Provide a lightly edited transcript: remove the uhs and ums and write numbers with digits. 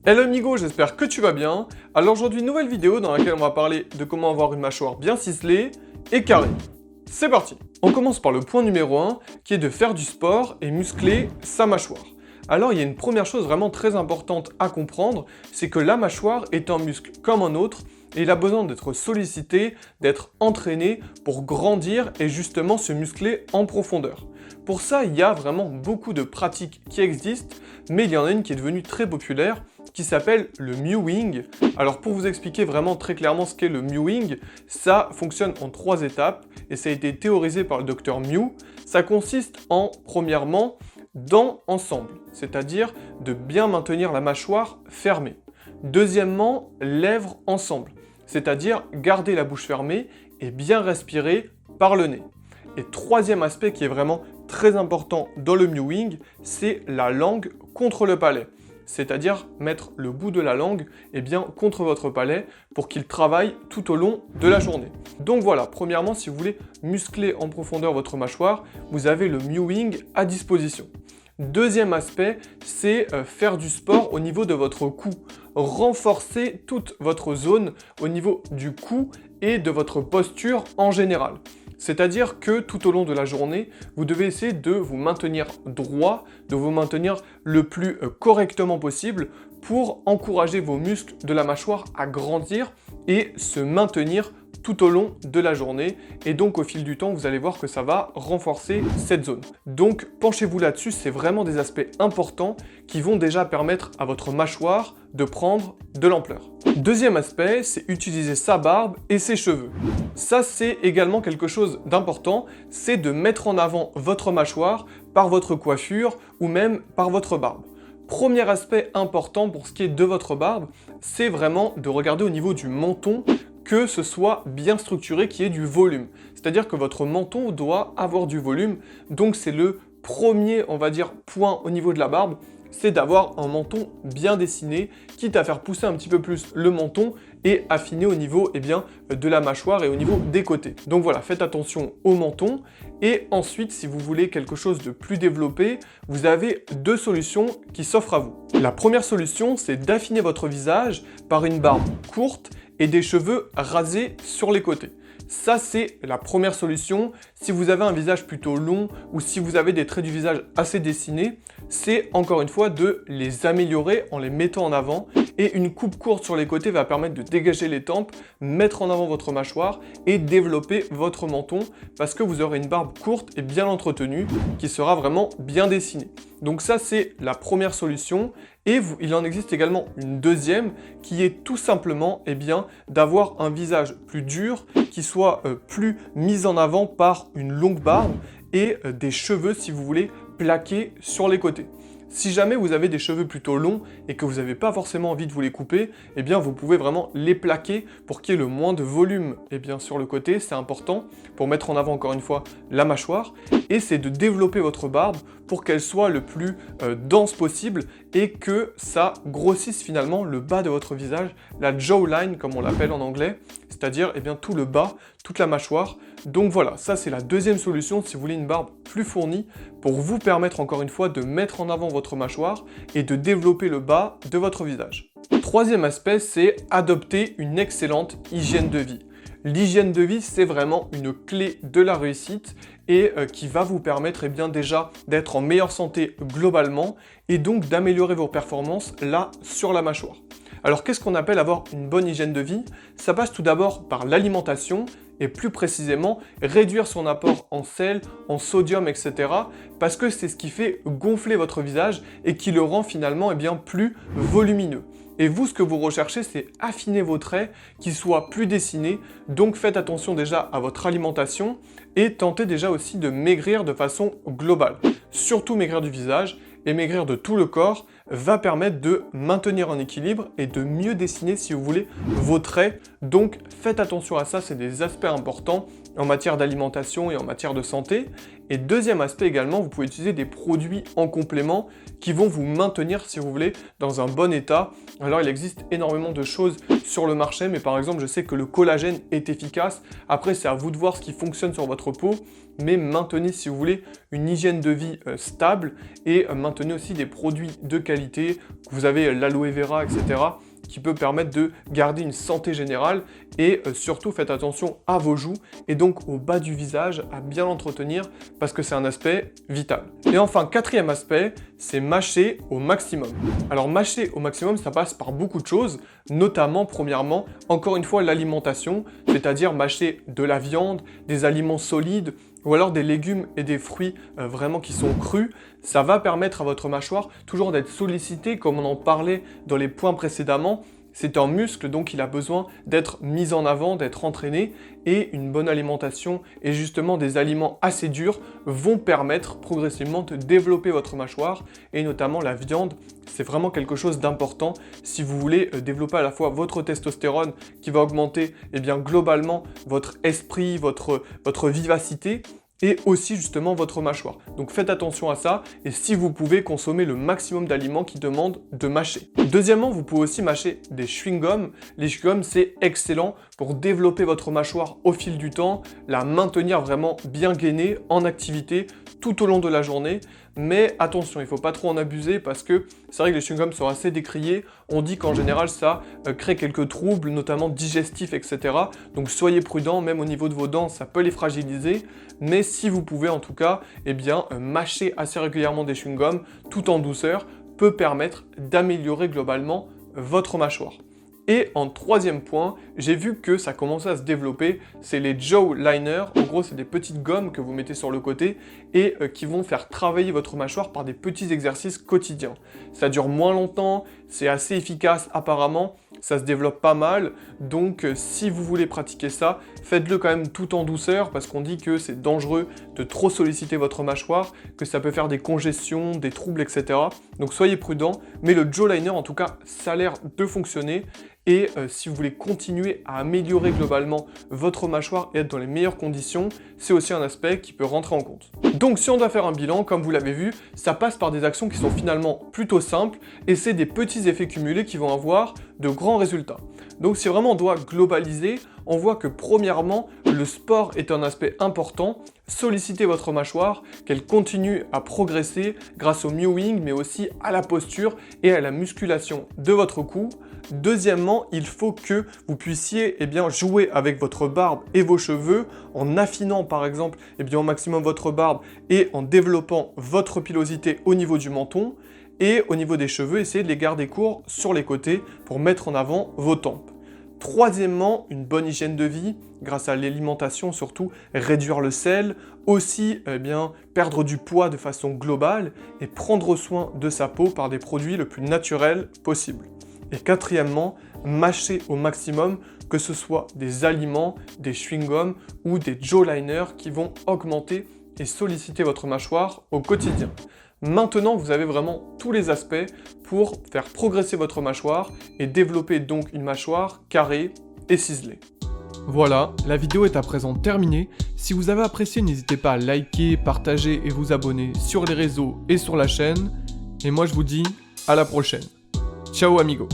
Hello amigo, j'espère que tu vas bien. Alors aujourd'hui, nouvelle vidéo dans laquelle on va parler de comment avoir une mâchoire bien ciselée et carrée. C'est parti. On commence par le point numéro 1 qui est de faire du sport et muscler sa mâchoire. Alors il y a une première chose vraiment très importante à comprendre, c'est que la mâchoire est un muscle comme un autre et il a besoin d'être sollicité, d'être entraîné pour grandir et justement se muscler en profondeur. Pour ça, il y a vraiment beaucoup de pratiques qui existent, mais il y en a une qui est devenue très populaire, qui s'appelle le mewing. Alors pour vous expliquer vraiment très clairement ce qu'est le mewing, ça fonctionne en 3 étapes, et ça a été théorisé par le docteur Mew. Ça consiste en, premièrement, dents ensemble, c'est-à-dire de bien maintenir la mâchoire fermée. Deuxièmement, lèvres ensemble, c'est-à-dire garder la bouche fermée et bien respirer par le nez. Et troisième aspect qui est vraiment très important dans le mewing, c'est la langue contre le palais. C'est-à-dire mettre le bout de la langue contre votre palais pour qu'il travaille tout au long de la journée. Donc voilà, premièrement, si vous voulez muscler en profondeur votre mâchoire, vous avez le mewing à disposition. Deuxième aspect, c'est faire du sport au niveau de votre cou. Renforcer toute votre zone au niveau du cou et de votre posture en général. C'est-à-dire que tout au long de la journée, vous devez essayer de vous maintenir droit, de vous maintenir le plus correctement possible pour encourager vos muscles de la mâchoire à grandir et se maintenir tout au long de la journée. Et donc au fil du temps, vous allez voir que ça va renforcer cette zone. Donc penchez-vous là-dessus, c'est vraiment des aspects importants qui vont déjà permettre à votre mâchoire de prendre de l'ampleur. Deuxième aspect, c'est utiliser sa barbe et ses cheveux. Ça, c'est également quelque chose d'important, c'est de mettre en avant votre mâchoire par votre coiffure ou même par votre barbe. Premier aspect important pour ce qui est de votre barbe, c'est vraiment de regarder au niveau du menton que ce soit bien structuré, qu'il y ait du volume. C'est-à-dire que votre menton doit avoir du volume, donc c'est le premier, on va dire, point au niveau de la barbe, c'est d'avoir un menton bien dessiné, quitte à faire pousser un petit peu plus le menton et affiner au niveau de la mâchoire et au niveau des côtés. Donc voilà, faites attention au menton. Et ensuite, si vous voulez quelque chose de plus développé, vous avez deux solutions qui s'offrent à vous. La première solution, c'est d'affiner votre visage par une barbe courte et des cheveux rasés sur les côtés. Ça, c'est la première solution. Si vous avez un visage plutôt long ou si vous avez des traits du visage assez dessinés, c'est encore une fois de les améliorer en les mettant en avant. Et une coupe courte sur les côtés va permettre de dégager les tempes, mettre en avant votre mâchoire et développer votre menton parce que vous aurez une barbe courte et bien entretenue qui sera vraiment bien dessinée. Donc ça, c'est la première solution. Et il en existe également une deuxième qui est tout simplement d'avoir un visage plus dur, qui soit plus mis en avant par une longue barbe et des cheveux, si vous voulez, plaqués sur les côtés. Si jamais vous avez des cheveux plutôt longs et que vous n'avez pas forcément envie de vous les couper, vous pouvez vraiment les plaquer pour qu'il y ait le moins de volume sur le côté, c'est important pour mettre en avant encore une fois la mâchoire. Et c'est de développer votre barbe pour qu'elle soit le plus dense possible et que ça grossisse finalement le bas de votre visage, la jawline comme on l'appelle en anglais, c'est-à-dire tout le bas, toute la mâchoire. Donc voilà, ça c'est la deuxième solution si vous voulez une barbe plus fournie pour vous permettre encore une fois de mettre en avant votre mâchoire et de développer le bas de votre visage. Troisième aspect, c'est adopter une excellente hygiène de vie. L'hygiène de vie, c'est vraiment une clé de la réussite et qui va vous permettre déjà d'être en meilleure santé globalement et donc d'améliorer vos performances là sur la mâchoire. Alors qu'est-ce qu'on appelle avoir une bonne hygiène de vie? Ça passe tout d'abord par l'alimentation et plus précisément réduire son apport en sel, en sodium, etc. parce que c'est ce qui fait gonfler votre visage et qui le rend finalement plus volumineux. Et vous, ce que vous recherchez, c'est affiner vos traits, qu'ils soient plus dessinés. Donc faites attention déjà à votre alimentation et tentez déjà aussi de maigrir de façon globale. Surtout maigrir du visage et maigrir de tout le corps va permettre de maintenir un équilibre et de mieux dessiner, si vous voulez, vos traits. Donc faites attention à ça, c'est des aspects importants en matière d'alimentation et en matière de santé. Et deuxième aspect également, vous pouvez utiliser des produits en complément qui vont vous maintenir, si vous voulez, dans un bon état. Alors il existe énormément de choses sur le marché, mais par exemple je sais que le collagène est efficace. Après c'est à vous de voir ce qui fonctionne sur votre peau, mais maintenez si vous voulez une hygiène de vie stable et maintenez aussi des produits de qualité. Vous avez l'aloe vera, etc., qui peut permettre de garder une santé générale et surtout faites attention à vos joues et donc au bas du visage, à bien l'entretenir parce que c'est un aspect vital. Et enfin, quatrième aspect, c'est mâcher au maximum. Alors mâcher au maximum, ça passe par beaucoup de choses, notamment premièrement, encore une fois, l'alimentation, c'est-à-dire mâcher de la viande, des aliments solides, ou alors des légumes et des fruits vraiment qui sont crus. Ça va permettre à votre mâchoire toujours d'être sollicité, comme on en parlait dans les points précédemment. C'est un muscle, donc il a besoin d'être mis en avant, d'être entraîné, et une bonne alimentation et justement des aliments assez durs vont permettre progressivement de développer votre mâchoire, et notamment la viande. C'est vraiment quelque chose d'important si vous voulez développer à la fois votre testostérone qui va augmenter globalement votre esprit, votre vivacité, et aussi justement votre mâchoire. Donc faites attention à ça, et si vous pouvez consommer le maximum d'aliments qui demandent de mâcher. Deuxièmement, vous pouvez aussi mâcher des chewing-gums. Les chewing-gums, c'est excellent pour développer votre mâchoire au fil du temps, la maintenir vraiment bien gainée, en activité, tout au long de la journée. Mais attention, il ne faut pas trop en abuser parce que c'est vrai que les chewing-gums sont assez décriés. On dit qu'en général, ça crée quelques troubles, notamment digestifs, etc. Donc soyez prudents, même au niveau de vos dents, ça peut les fragiliser. Mais si vous pouvez en tout cas, mâcher assez régulièrement des chewing-gums, tout en douceur, peut permettre d'améliorer globalement votre mâchoire. Et en troisième point, j'ai vu que ça commençait à se développer, c'est les jaw liners. En gros, c'est des petites gommes que vous mettez sur le côté et qui vont faire travailler votre mâchoire par des petits exercices quotidiens. Ça dure moins longtemps, c'est assez efficace apparemment, ça se développe pas mal. Donc si vous voulez pratiquer ça, faites-le quand même tout en douceur parce qu'on dit que c'est dangereux de trop solliciter votre mâchoire, que ça peut faire des congestions, des troubles, etc. Donc soyez prudents, mais le jaw liner en tout cas, ça a l'air de fonctionner. Et si vous voulez continuer à améliorer globalement votre mâchoire et être dans les meilleures conditions, c'est aussi un aspect qui peut rentrer en compte. Donc si on doit faire un bilan, comme vous l'avez vu, ça passe par des actions qui sont finalement plutôt simples et c'est des petits effets cumulés qui vont avoir de grands résultats. Donc si vraiment on doit globaliser, on voit que premièrement, le sport est un aspect important. Sollicitez votre mâchoire, qu'elle continue à progresser grâce au mewing, mais aussi à la posture et à la musculation de votre cou. Deuxièmement, il faut que vous puissiez jouer avec votre barbe et vos cheveux en affinant par exemple au maximum votre barbe et en développant votre pilosité au niveau du menton. Et au niveau des cheveux, essayez de les garder courts sur les côtés pour mettre en avant vos tempes. Troisièmement, une bonne hygiène de vie, grâce à l'alimentation surtout, réduire le sel, aussi perdre du poids de façon globale et prendre soin de sa peau par des produits le plus naturels possible. Et quatrièmement, mâcher au maximum, que ce soit des aliments, des chewing-gums ou des jaw liners qui vont augmenter et solliciter votre mâchoire au quotidien. Maintenant, vous avez vraiment tous les aspects pour faire progresser votre mâchoire et développer donc une mâchoire carrée et ciselée. Voilà, la vidéo est à présent terminée. Si vous avez apprécié, n'hésitez pas à liker, partager et vous abonner sur les réseaux et sur la chaîne. Et moi, je vous dis à la prochaine. Ciao amigo!